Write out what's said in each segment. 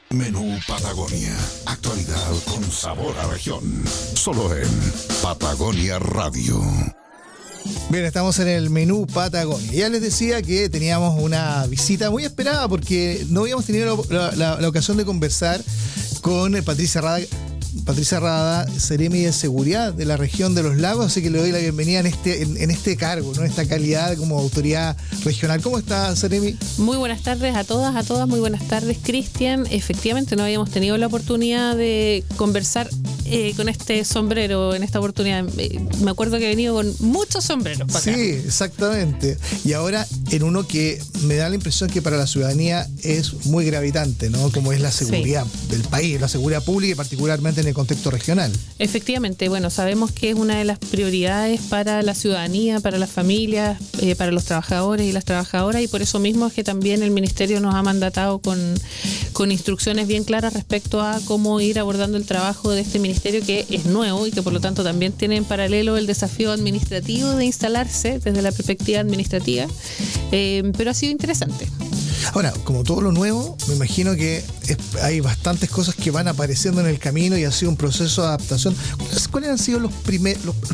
Menú Patagonia. Actualidad con sabor a región. Solo en Patagonia Radio. Bien, estamos en el Menú Patagonia. Ya les decía que teníamos una visita muy esperada porque no habíamos tenido la ocasión de conversar con Patricia Rada, Seremi de Seguridad de la región de los Lagos, así que le doy la bienvenida en este cargo, ¿no? En esta calidad como autoridad regional. ¿Cómo está, Seremi? Muy buenas tardes a todas, muy buenas tardes, Cristian. Efectivamente, no habíamos tenido la oportunidad de conversar con este sombrero en esta oportunidad. Me acuerdo que he venido con muchos sombreros para acá. Sí, exactamente. Y ahora en uno que me da la impresión que para la ciudadanía es muy gravitante, ¿no? Como es la seguridad del país, la seguridad pública y particularmente en el contexto regional. Efectivamente, bueno, sabemos que es una de las prioridades para la ciudadanía, para las familias, para los trabajadores y las trabajadoras, y por eso mismo es que también el Ministerio nos ha mandatado con instrucciones bien claras respecto a cómo ir abordando el trabajo de este ministerio, que es nuevo y que por lo tanto también tiene en paralelo el desafío administrativo de instalarse desde la perspectiva administrativa, pero ha sido interesante. Ahora, como todo lo nuevo, me imagino que hay bastantes cosas que van apareciendo en el camino y ha sido un proceso de adaptación. ¿Cuáles han sido los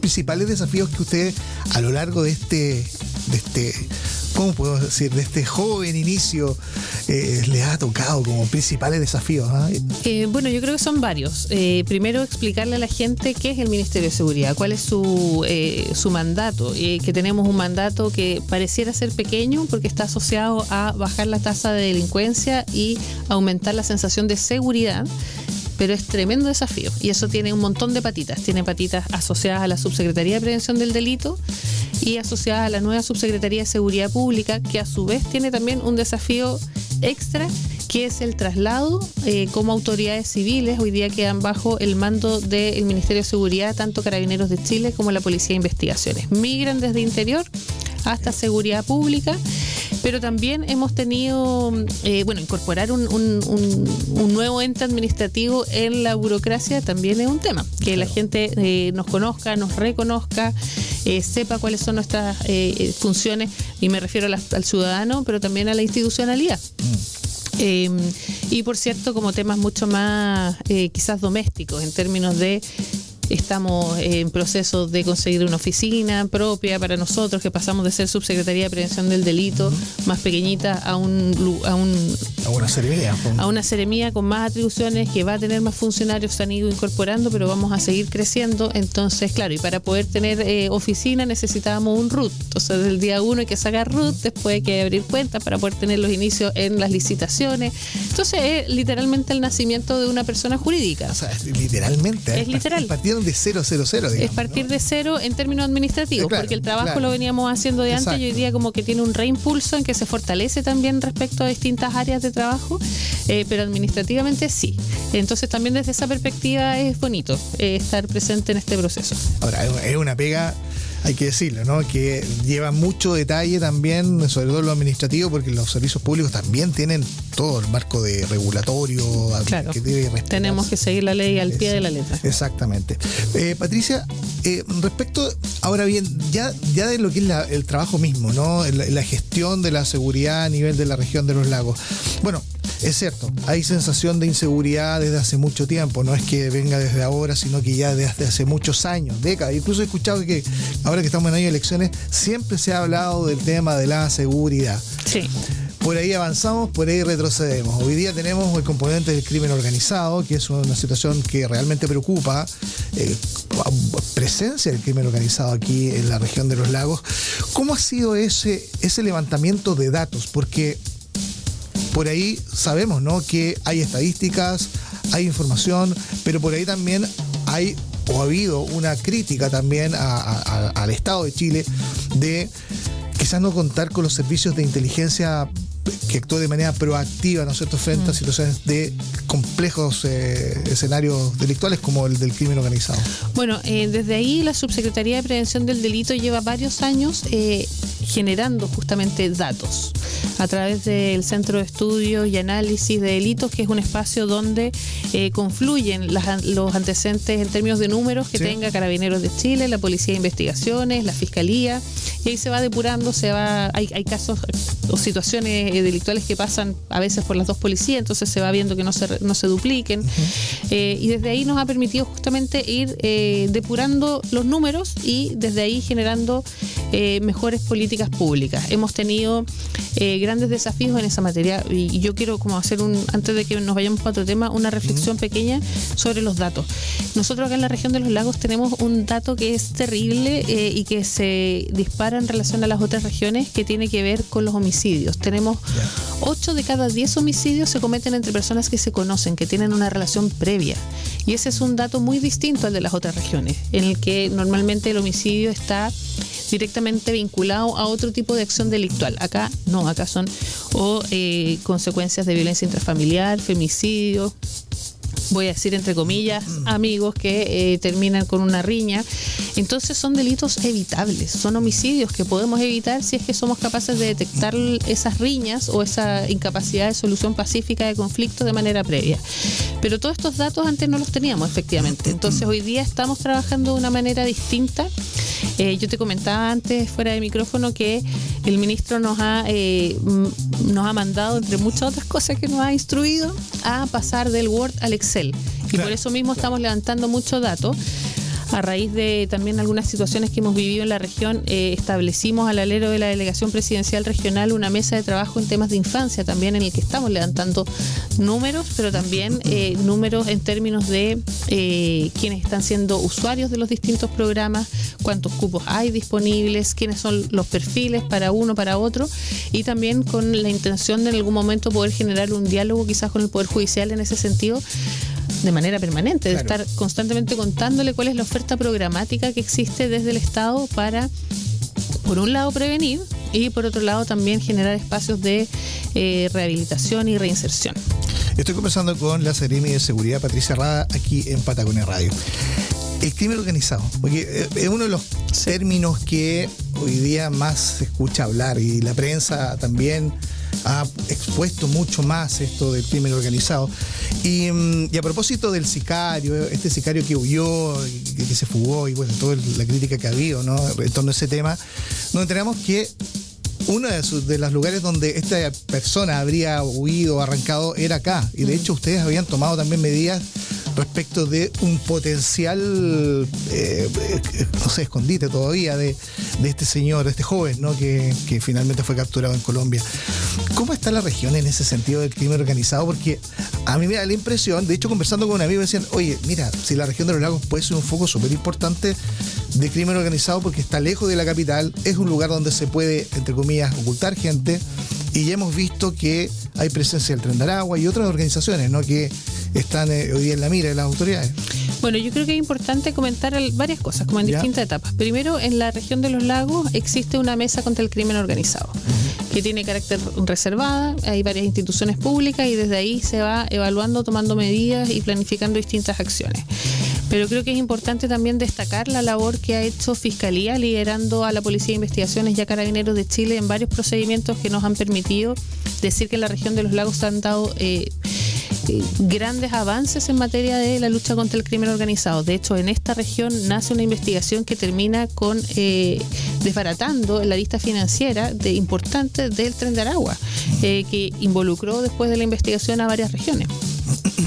principales desafíos que ustedes a lo largo de este ¿cómo puedo decir? De este joven inicio les ha tocado como principales desafíos? Bueno, yo creo que son varios. Primero, explicarle a la gente qué es el Ministerio de Seguridad, cuál es su mandato, que tenemos un mandato que pareciera ser pequeño porque está asociado a bajar la tasa de delincuencia y aumentar la sensación de seguridad, pero es tremendo desafío y eso tiene un montón de patitas. Tiene patitas asociadas a la Subsecretaría de Prevención del Delito y asociadas a la nueva Subsecretaría de Seguridad Pública, que a su vez tiene también un desafío extra, que es el traslado como autoridades civiles. Hoy día quedan bajo el mando del Ministerio de Seguridad tanto Carabineros de Chile como la Policía de Investigaciones. Migran desde interior hasta seguridad pública, pero también hemos tenido, incorporar un nuevo ente administrativo en la burocracia también es un tema. Que la gente nos conozca, nos reconozca, sepa cuáles son nuestras funciones, y me refiero al ciudadano, pero también a la institucionalidad. Y por cierto, como temas mucho más quizás domésticos, en términos de estamos en proceso de conseguir una oficina propia para nosotros, que pasamos de ser Subsecretaría de Prevención del Delito más pequeñita a una seremía con más atribuciones, que va a tener más funcionarios, se han ido incorporando, pero vamos a seguir creciendo. Entonces, claro, y para poder tener oficina necesitábamos un RUT. Entonces, desde el día 1 hay que sacar RUT, después hay que abrir cuentas para poder tener los inicios en las licitaciones. Entonces, es literalmente el nacimiento de una persona jurídica. O sea, literalmente. Es literal. Partieron de 000, digamos, es partir de cero en términos administrativos, claro, porque el trabajo lo veníamos haciendo de antes. Y hoy día como que tiene un reimpulso en que se fortalece también respecto a distintas áreas de trabajo, pero administrativamente sí. Entonces también desde esa perspectiva es bonito estar presente en este proceso. Ahora, es una pega, hay que decirlo, ¿no? Que lleva mucho detalle también, sobre todo lo administrativo, porque los servicios públicos también tienen todo el marco de regulatorio. Claro, que debe respetarse. Tenemos que seguir la ley al pie de la letra. Exactamente. Patricia, respecto, ahora bien, ya de lo que es el trabajo mismo, ¿no? La gestión de la seguridad a nivel de la región de los lagos. Bueno, es cierto, hay sensación de inseguridad desde hace mucho tiempo, no es que venga desde ahora, sino que ya desde hace muchos años, décadas. Incluso he escuchado que ahora que estamos en año de elecciones, siempre se ha hablado del tema de la seguridad. Sí. Por ahí avanzamos, por ahí retrocedemos. Hoy día tenemos el componente del crimen organizado, que es una situación que realmente preocupa. Presencia del crimen organizado aquí en la región de los lagos. ¿Cómo ha sido ese levantamiento de datos? Porque por ahí sabemos, ¿no?, que hay estadísticas, hay información, pero por ahí también hay o ha habido una crítica también al Estado de Chile de quizás no contar con los servicios de inteligencia que actúe de manera proactiva, ¿no es cierto?, frente a situaciones de complejos escenarios delictuales como el del crimen organizado. Bueno, desde ahí la Subsecretaría de Prevención del Delito lleva varios años generando justamente datos a través del Centro de Estudios y Análisis de Delitos, que es un espacio donde confluyen los antecedentes en términos de números que tenga Carabineros de Chile, la Policía de Investigaciones, la Fiscalía, y ahí se va depurando, hay casos o situaciones delictuales que pasan a veces por las dos policías, entonces se va viendo que no se dupliquen, y desde ahí nos ha permitido justamente ir depurando los números y desde ahí generando mejores políticas públicas. Hemos tenido grandes desafíos en esa materia y yo quiero como hacer antes de que nos vayamos para otro tema, una reflexión pequeña sobre los datos. Nosotros acá en la región de los lagos tenemos un dato que es terrible y que se dispara en relación a las otras regiones, que tiene que ver con los homicidios. Tenemos 8 de cada 10 homicidios se cometen entre personas que se conocen, que tienen una relación previa. Y ese es un dato muy distinto al de las otras regiones, en el que normalmente el homicidio está directamente vinculado a otro tipo de acción delictual. Acá no, acá son consecuencias de violencia intrafamiliar, femicidio, voy a decir entre comillas, amigos que terminan con una riña. Entonces son delitos evitables, son homicidios que podemos evitar si es que somos capaces de detectar esas riñas o esa incapacidad de solución pacífica de conflictos de manera previa. Pero todos estos datos antes no los teníamos, efectivamente. Entonces hoy día estamos trabajando de una manera distinta. Yo te comentaba antes, fuera de micrófono, que el ministro nos ha mandado, entre muchas otras cosas que nos ha instruido, a pasar del Word al Excel. Y por eso mismo estamos levantando mucho dato. A raíz de también algunas situaciones que hemos vivido en la región, establecimos al alero de la Delegación Presidencial Regional una mesa de trabajo en temas de infancia también, en el que estamos levantando números, pero también números en términos de quiénes están siendo usuarios de los distintos programas, cuántos cupos hay disponibles, quiénes son los perfiles para uno, para otro, y también con la intención de en algún momento poder generar un diálogo quizás con el Poder Judicial en ese sentido, de manera permanente, de estar constantemente contándole cuál es la oferta programática que existe desde el Estado para, por un lado, prevenir y por otro lado también generar espacios de rehabilitación y reinserción. Estoy conversando con la Seremi de Seguridad, Patricia Rada, aquí en Patagonia Radio. El crimen organizado, porque es uno de los términos que hoy día más se escucha hablar, y la prensa también ha expuesto mucho más esto del crimen organizado. Y a propósito del sicario, este sicario que huyó, que se fugó, y bueno, toda la crítica que ha habido, ¿no?, en torno a ese tema, nos enteramos que uno de los lugares donde esta persona habría huido, arrancado, era acá. Y de hecho ustedes habían tomado también medidas respecto de un potencial, no sé, escondite todavía de este señor, de este joven, ¿no?, que finalmente fue capturado en Colombia. ¿Cómo está la región en ese sentido del crimen organizado? Porque a mí me da la impresión, de hecho conversando con un amigo, me decían, oye, mira, si la región de los lagos puede ser un foco súper importante de crimen organizado porque está lejos de la capital, es un lugar donde se puede, entre comillas, ocultar gente, y ya hemos visto que hay presencia del Tren de Aragua y otras organizaciones, ¿no?, que están hoy día en la mira de las autoridades. Bueno, yo creo que es importante comentar varias cosas, como en distintas etapas. Primero, en la región de los lagos existe una mesa contra el crimen organizado, que tiene carácter reservada, hay varias instituciones públicas y desde ahí se va evaluando, tomando medidas y planificando distintas acciones. Pero creo que es importante también destacar la labor que ha hecho Fiscalía, liderando a la Policía de Investigaciones y a Carabineros de Chile en varios procedimientos que nos han permitido decir que en la región de los lagos se han dado grandes avances en materia de la lucha contra el crimen organizado. De hecho, en esta región nace una investigación que termina con desbaratando la lista financiera importante del Tren de Aragua, que involucró después de la investigación a varias regiones.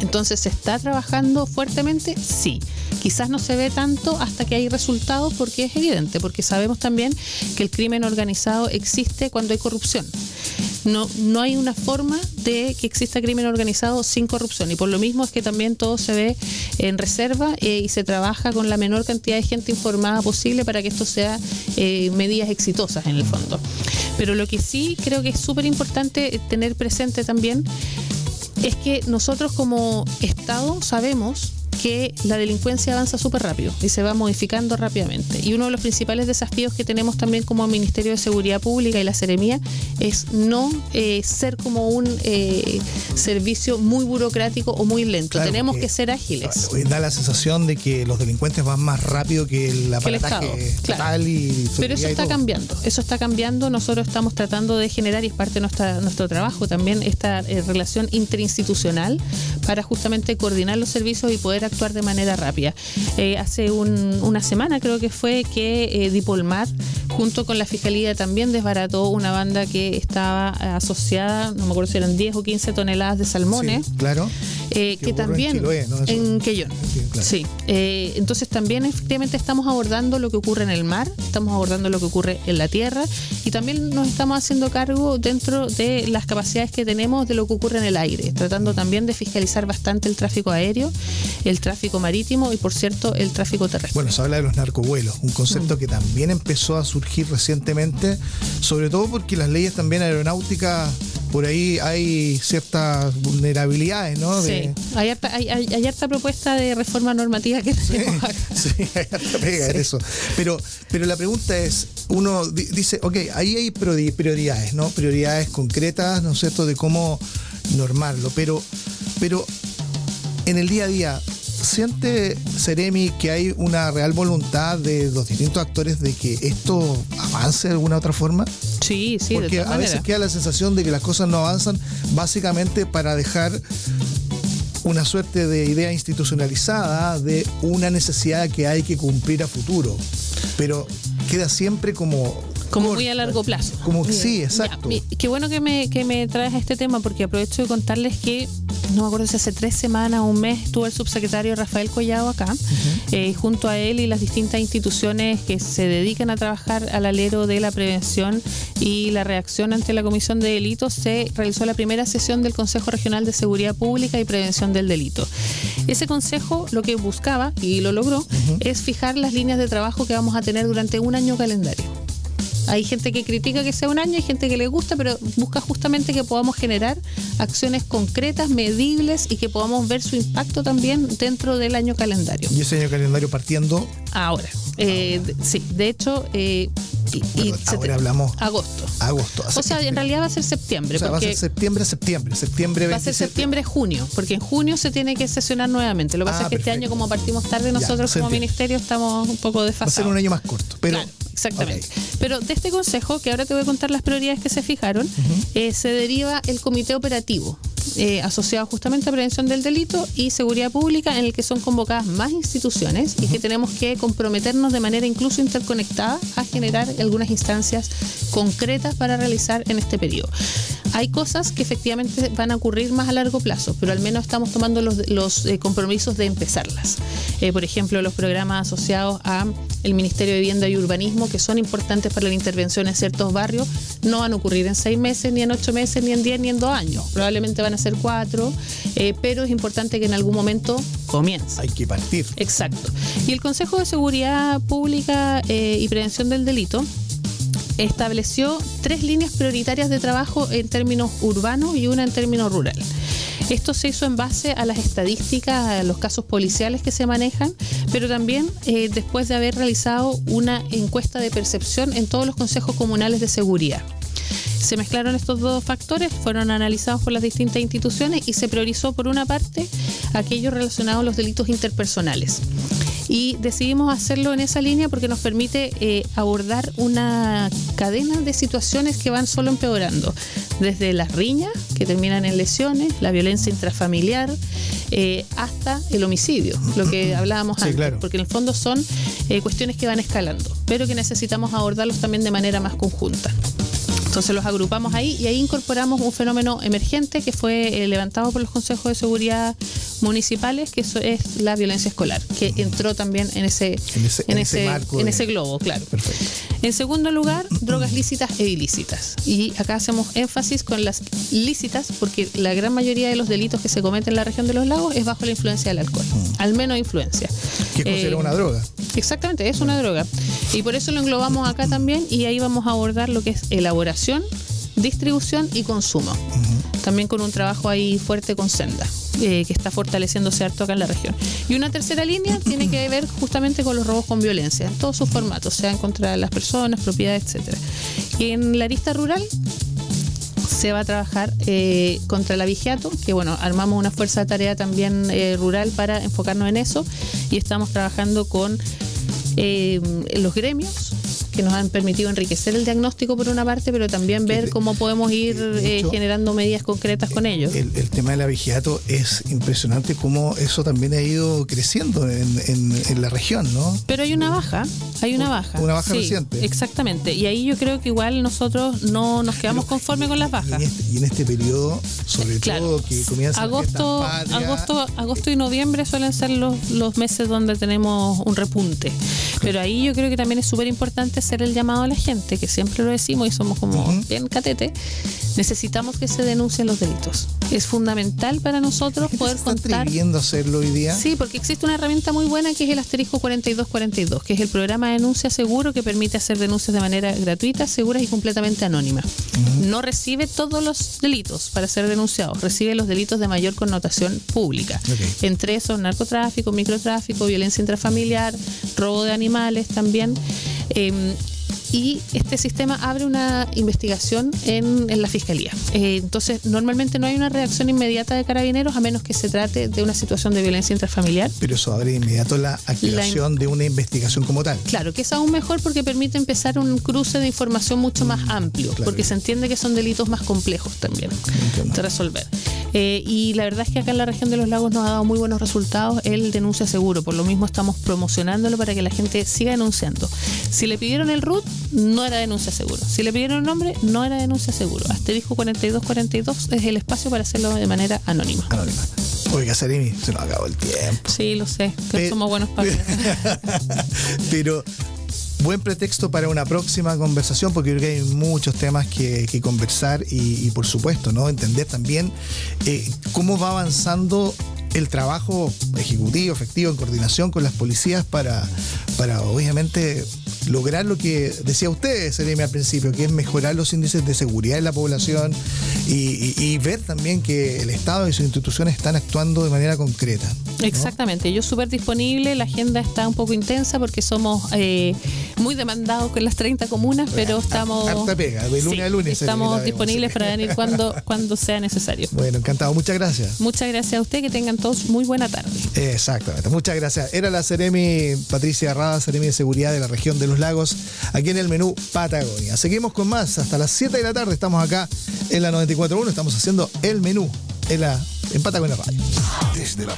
Entonces, ¿se está trabajando fuertemente? Sí. Quizás no se ve tanto hasta que hay resultados, porque es evidente, porque sabemos también que el crimen organizado existe cuando hay corrupción. No hay una forma de que exista crimen organizado sin corrupción, y por lo mismo es que también todo se ve en reserva y se trabaja con la menor cantidad de gente informada posible para que esto sea medidas exitosas en el fondo. Pero lo que sí creo que es súper importante tener presente también es que nosotros como Estado sabemos que la delincuencia avanza súper rápido y se va modificando rápidamente. Y uno de los principales desafíos que tenemos también como Ministerio de Seguridad Pública y la Seremía es no ser como un servicio muy burocrático o muy lento. Claro, tenemos que ser ágiles. Da la sensación de que los delincuentes van más rápido que el aparataje Estado, total y pero eso está cambiando. Eso está cambiando. Nosotros estamos tratando de generar, y es parte de nuestro trabajo también, esta relación interinstitucional para justamente coordinar los servicios y poder actuar de manera rápida. Hace una semana creo que fue que Dipolmar, junto con la Fiscalía, también desbarató una banda que estaba asociada, no me acuerdo si eran 10 o 15 toneladas de salmones. Sí, claro. Que también en Chiloé, ¿no? en Quellón. Sí, claro. Sí. Entonces también efectivamente estamos abordando lo que ocurre en el mar, estamos abordando lo que ocurre en la tierra y también nos estamos haciendo cargo dentro de las capacidades que tenemos de lo que ocurre en el aire, tratando también de fiscalizar bastante el tráfico aéreo, el tráfico marítimo y, por cierto, el tráfico terrestre. Bueno, se habla de los narcovuelos, un concepto que también empezó a surgir recientemente, sobre todo porque las leyes también aeronáuticas, por ahí hay ciertas vulnerabilidades, ¿no? Sí, hay harta propuesta de reforma normativa que tenemos acá. Sí, hay harta pega en eso. Pero la pregunta es, uno dice, ok, ahí hay prioridades, ¿no? Prioridades concretas, ¿no es cierto?, de cómo normarlo, pero en el día a día, ¿siente Seremi que hay una real voluntad de los distintos actores de que esto avance de alguna otra forma? Sí, porque de todas a veces maneras queda la sensación de que las cosas no avanzan básicamente para dejar una suerte de idea institucionalizada de una necesidad que hay que cumplir a futuro, pero queda siempre como muy a largo plazo. Sí, exacto. Ya, qué bueno que me traes este tema, porque aprovecho de contarles que no me acuerdo si hace 3 semanas o un mes estuvo el subsecretario Rafael Collado acá, junto a él y las distintas instituciones que se dedican a trabajar al alero de la prevención y la reacción ante la comisión de delitos. Se realizó la primera sesión del Consejo Regional de Seguridad Pública y Prevención del Delito. Ese consejo lo que buscaba, y lo logró, es fijar las líneas de trabajo que vamos a tener durante un año calendario. Hay gente que critica que sea un año, hay gente que le gusta, pero busca justamente que podamos generar acciones concretas, medibles y que podamos ver su impacto también dentro del año calendario. ¿Y ese año calendario partiendo? Ahora. Sí, de hecho... ahora hablamos agosto. O sea, en realidad va a ser septiembre. O sea, va a ser septiembre 27. Va a ser septiembre-junio, porque en junio se tiene que sesionar nuevamente. Lo que pasa es que perfecto. este año, como partimos tarde, nosotros como ministerio estamos un poco desfasados. Va a ser un año más corto, pero... Claro, exactamente. Okay. Pero de este consejo, que ahora te voy a contar las prioridades que se fijaron, se deriva el comité operativo asociado justamente a prevención del delito y seguridad pública, en el que son convocadas más instituciones y que tenemos que comprometernos de manera incluso interconectada a generar algunas instancias concretas para realizar en este periodo. Hay cosas que efectivamente van a ocurrir más a largo plazo, pero al menos estamos tomando los compromisos de empezarlas. Por ejemplo, los programas asociados a el Ministerio de Vivienda y Urbanismo, que son importantes para la intervención en ciertos barrios, no van a ocurrir en 6 meses, ni en 8 meses, ni en 10, ni en 2 años. Probablemente van a ser 4, pero es importante que en algún momento comience. Hay que partir. Exacto. Y el Consejo de Seguridad Pública y Prevención del Delito estableció 3 líneas prioritarias de trabajo en términos urbanos y una en términos rural. Esto se hizo en base a las estadísticas, a los casos policiales que se manejan, pero también después de haber realizado una encuesta de percepción en todos los consejos comunales de seguridad. Se mezclaron estos dos factores, fueron analizados por las distintas instituciones y se priorizó, por una parte, aquellos relacionados a los delitos interpersonales. Y decidimos hacerlo en esa línea porque nos permite abordar una cadena de situaciones que van solo empeorando. Desde las riñas, que terminan en lesiones, la violencia intrafamiliar, hasta el homicidio, lo que hablábamos antes. Claro. Porque en el fondo son cuestiones que van escalando, pero que necesitamos abordarlos también de manera más conjunta. Entonces los agrupamos ahí y ahí incorporamos un fenómeno emergente que fue levantado por los consejos de seguridad municipales, que eso es la violencia escolar, que entró también en ese globo, claro. Perfecto. En segundo lugar, drogas lícitas e ilícitas. Y acá hacemos énfasis con las lícitas porque la gran mayoría de los delitos que se cometen en la región de los lagos es bajo la influencia del alcohol, al menos influencia. Que es considerada una droga. Exactamente, es una droga. Y por eso lo englobamos acá también y ahí vamos a abordar lo que es elaboración, distribución y consumo. también con un trabajo ahí fuerte con Senda, que está fortaleciéndose harto acá en la región. Y una tercera línea tiene que ver justamente con los robos con violencia, en todos sus formatos, sean contra las personas, propiedades, etcétera. Y en la arista rural se va a trabajar contra el abigeato, que bueno, armamos una fuerza de tarea también rural para enfocarnos en eso, y estamos trabajando con los gremios que nos han permitido enriquecer el diagnóstico por una parte, pero también ver cómo podemos ir generando medidas concretas con ellos. El tema del abigeato es impresionante cómo eso también ha ido creciendo en la región, ¿no? Pero hay una baja. Una baja sí, reciente. Exactamente. Y ahí yo creo que igual nosotros no nos quedamos conformes con las bajas. Y en este periodo, sobre todo, que comienza agosto y noviembre suelen ser los meses donde tenemos un repunte. Pero ahí yo creo que también es súper importante hacer el llamado a la gente, que siempre lo decimos y somos como bien catete. Necesitamos que se denuncien los delitos. Es fundamental para nosotros poder contar. ¿Está atreviendo a hacerlo hoy día? Sí, porque existe una herramienta muy buena que es el asterisco 4242, que es el programa de denuncia seguro que permite hacer denuncias de manera gratuita, seguras y completamente anónima. No recibe todos los delitos para ser denunciados, recibe los delitos de mayor connotación pública. Entre esos, narcotráfico, microtráfico, violencia intrafamiliar, robo de animales también. Y este sistema abre una investigación en la Fiscalía. Entonces, normalmente no hay una reacción inmediata de Carabineros a menos que se trate de una situación de violencia intrafamiliar. Pero eso abre de inmediato la activación de una investigación como tal. Claro, que es aún mejor porque permite empezar un cruce de información mucho más amplio, porque se entiende que son delitos más complejos también de resolver. Y la verdad es que acá en la región de los lagos nos ha dado muy buenos resultados el denuncia seguro. Por lo mismo estamos promocionándolo para que la gente siga denunciando. Si le pidieron el RUT, no era denuncia seguro. Si le pidieron un nombre, no era denuncia seguro. Asterisco 4242 es el espacio para hacerlo de manera anónima. Oiga, Seremi, se nos acabó el tiempo. Sí, lo sé, que somos buenos para pero buen pretexto para una próxima conversación, porque creo que hay muchos temas que conversar y por supuesto, ¿no? Entender también cómo va avanzando el trabajo ejecutivo, efectivo, en coordinación con las policías para obviamente lograr lo que decía usted, Seremi, al principio, que es mejorar los índices de seguridad en la población y ver también que el Estado y sus instituciones están actuando de manera concreta, ¿no? Exactamente, yo súper disponible, la agenda está un poco intensa porque somos muy demandados con las 30 comunas, pero estamos... Harta pega, de lunes a lunes. Estamos disponibles para venir cuando sea necesario. Bueno, encantado, muchas gracias. Muchas gracias a usted, que tengan todos muy buena tarde. Exactamente, muchas gracias. Era la Seremi Patricia Rada, Seremi de Seguridad de la región de los Lagos, aquí en el menú Patagonia. Seguimos con más, hasta las 7 de la tarde estamos acá en la 94.1, estamos haciendo el menú en Patagonia Radio. Desde la